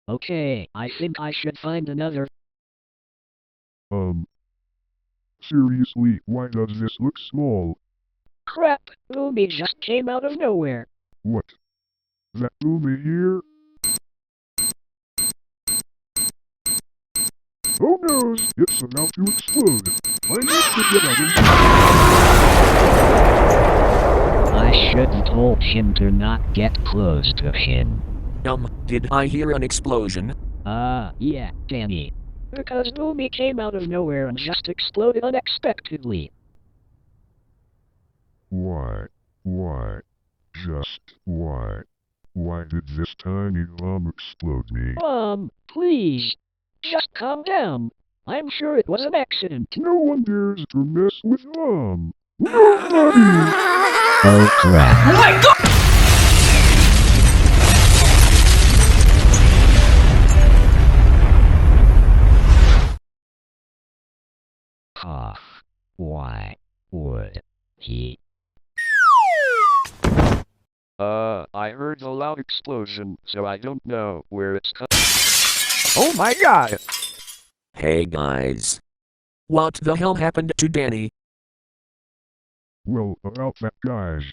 Okay, I think I should find another. Um, Seriously, why does this look small? Crap, Boomy just came out of nowhere. What? That Boomy here? Oh no! It's about to explode! I need to get out of I should have told him to not get close to him. Did I hear an explosion? Yeah, Danny. Because Boomy came out of nowhere and just exploded unexpectedly. Why? Why? Just why? Why did this tiny bomb explode me? Please. Just calm down. I'm sure it was an accident. No one dares to mess with Mom! Nobody! Oh crap. Oh my god! Why would he? I heard a loud explosion, so I don't know where it's coming. Oh my god! Hey guys. What the hell happened to Danny? Well, about that, guys.